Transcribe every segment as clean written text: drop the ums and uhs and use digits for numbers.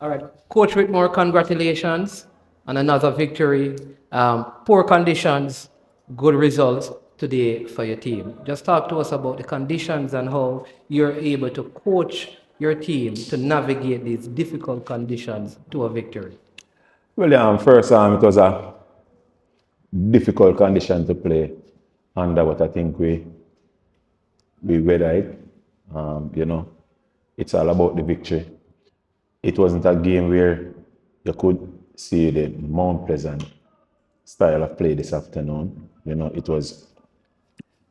All right, Coach Whitmore, congratulations on another victory. Poor conditions, good results today for your team. Just talk to us about the conditions and how you're able to coach your team to navigate these difficult conditions to a victory. Well, first, it was a difficult condition to play under, but I think we weather it. You know, it's all about the victory. It wasn't a game where you could see the Mount Pleasant style of play this afternoon. You know, it was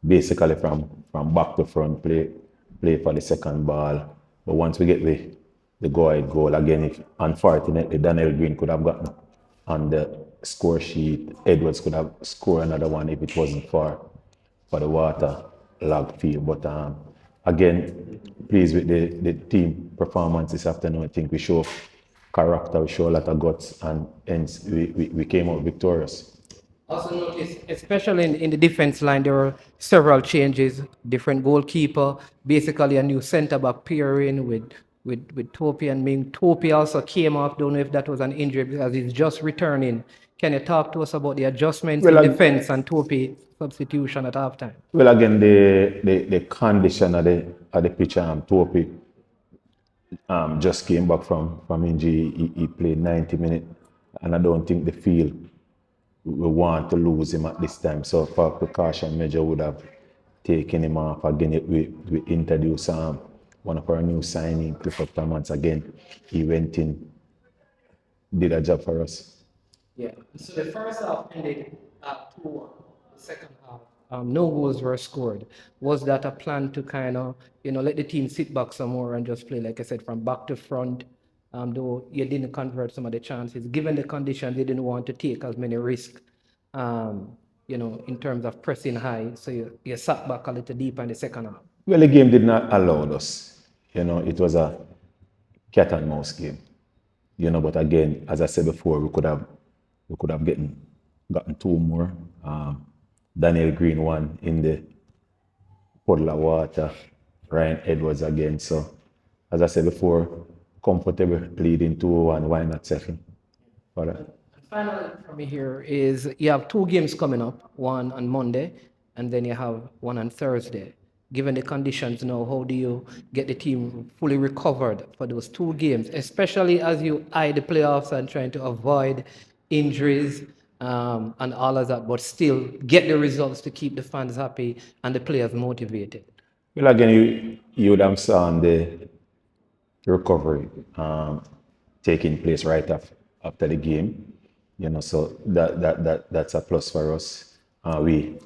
basically from back to front play for the second ball. But once we get the go-ahead goal, again, if unfortunately Daniel Green could have gotten on the score sheet, Edwards could have scored another one if it wasn't for the water log field. But again, pleased with the team performance this afternoon. I think we show character, we show a lot of guts, and hence we came out victorious. Also notice, especially in the defense line, there were several changes. Different goalkeeper, basically a new centre back pairing with Topi and Ming. Topi also came off. Don't know if that was an injury because he's just returning. Can you talk to us about the adjustments Well, in defense and Topi substitution at halftime? well, again, the condition of the pitch, Topi just came back from injury. He played 90 minutes, and I don't think the field we want to lose him at this time. So for precaution measure, would have taken him off. Again, we introduced one of our new signing, Clifford Thomas. Again, he went in, did a job for us. Yeah. So the first half ended at 2-1. The second half, no goals were scored. Was that a plan to kind of, let the team sit back some more and just play, like I said, from back to front? Though you didn't convert some of the chances. Given the conditions, you didn't want to take as many risks, in terms of pressing high. So you sat back a little deeper in the second half. Well, the game did not allow us. It was a cat and mouse game. But again, as I said before, we could have gotten two more. Daniel Green one in the puddle of water. Ryan Edwards again. So, as I said before, comfortable leading 2-1. Why not settle for that? Finally, for me here is you have two games coming up, one on Monday, and then you have one on Thursday. Given the conditions now, how do you get the team fully recovered for those two games, especially as you eye the playoffs and trying to avoid injuries and all of that, but still get the results to keep the fans happy and the players motivated? Well, again, you would have seen the recovery taking place right after the game. So that's a plus for us. We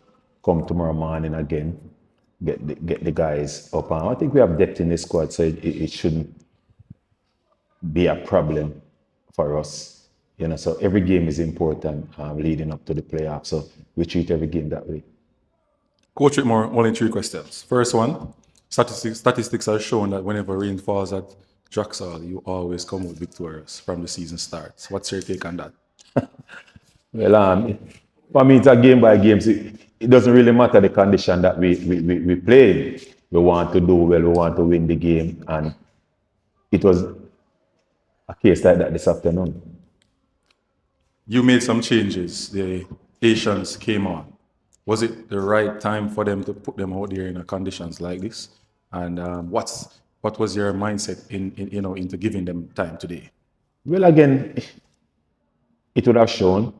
come tomorrow morning again, get the guys up. I think we have depth in the squad, so it shouldn't be a problem for us. So every game is important leading up to the playoffs. So we treat every game that way. Coach Whitmore, only three questions. First one, statistics have shown that whenever rain falls at Draxall, you always come out victorious from the season starts. What's your take on that? Well, for me, it's a game by game. It doesn't really matter the condition that we play in. We want to do well, we want to win the game. And it was a case like that this afternoon. You made some changes. The Asians came on. Was it the right time for them to put them out there in conditions like this? And what was your mindset into giving them time today? Well, again, it would have shown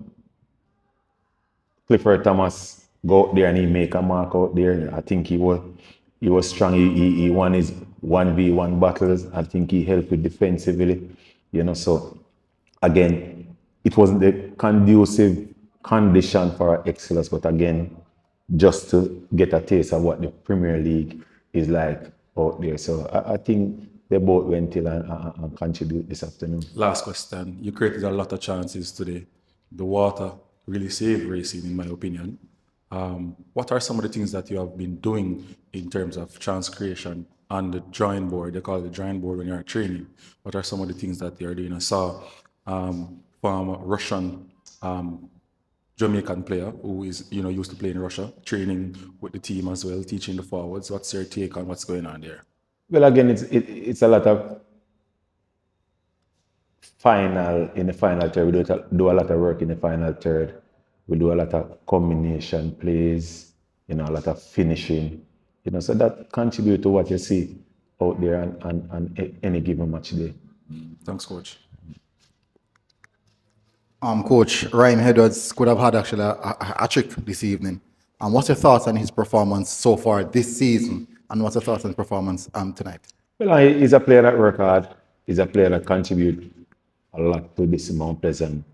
Clifford Thomas go out there and he make a mark out there. I think he was strong. He won his 1v1 battles. I think he helped with defensively. So again, it wasn't the conducive condition for excellence, but again, just to get a taste of what the Premier League is like out there. So I think they both went till and contribute this afternoon. Last question. You created a lot of chances today. The water really saved racing, in my opinion. What are some of the things that you have been doing in terms of chance creation on the drawing board? They call it the drawing board when you're training. What are some of the things that you're doing? I saw from a Russian Jamaican player who is used to play in Russia, training with the team as well, teaching the forwards. What's your take on what's going on there? Well, again, it's a lot of in the final third, we do a lot of work in the final third. We do a lot of combination plays, a lot of finishing, so that contribute to what you see out there on any given match day. Thanks, coach. Coach, Ryan Edwards could have had actually a trick this evening. What's your thoughts on his performance so far this season? And what's your thoughts on his performance tonight? Well, he's a player that work hard. He's a player that contribute a lot to this Mount Pleasant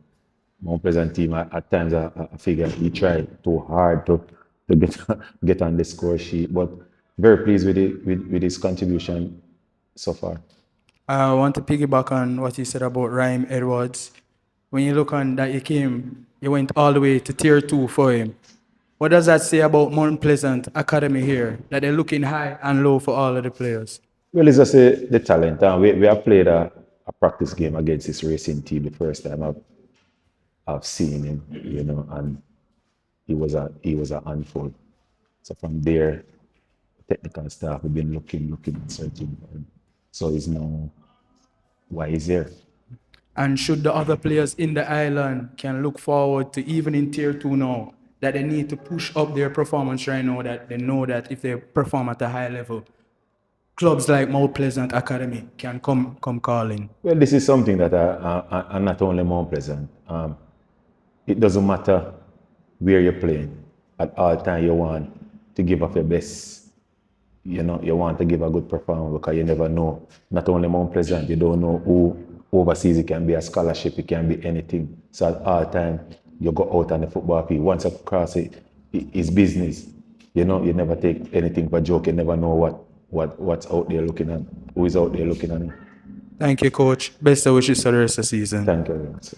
team. At times, I figure he tried too hard to get on the score sheet, but very pleased with his contribution so far. I want to piggyback on what you said about Ryan Edwards. When you look on that you went all the way to tier 2 for him. What does that say about Mount Pleasant Academy here? That they're looking high and low for all of the players? Well, it's just the talent. We have played a practice game against this racing team the first time I've seen him, and he was a handful. So from there, technical staff have been looking and searching for him. So he's now why he's here. And should the other players in the island can look forward to, even in tier 2 now, that they need to push up their performance right now, that they know that if they perform at a high level, clubs like Mount Pleasant Academy can come calling? Well, this is something that and not only Mount Pleasant. It doesn't matter where you're playing. At all time, you want to give up your best. You want to give a good performance because you never know. Not only Mount Pleasant, you don't know who overseas. It can be a scholarship, it can be anything. So at all time, you go out on the football field. Once you cross it's business. You never take anything for joke. You never know what's out there looking at, who is out there looking at it. Thank you, Coach. Best of wishes for the rest of the season. Thank you very much.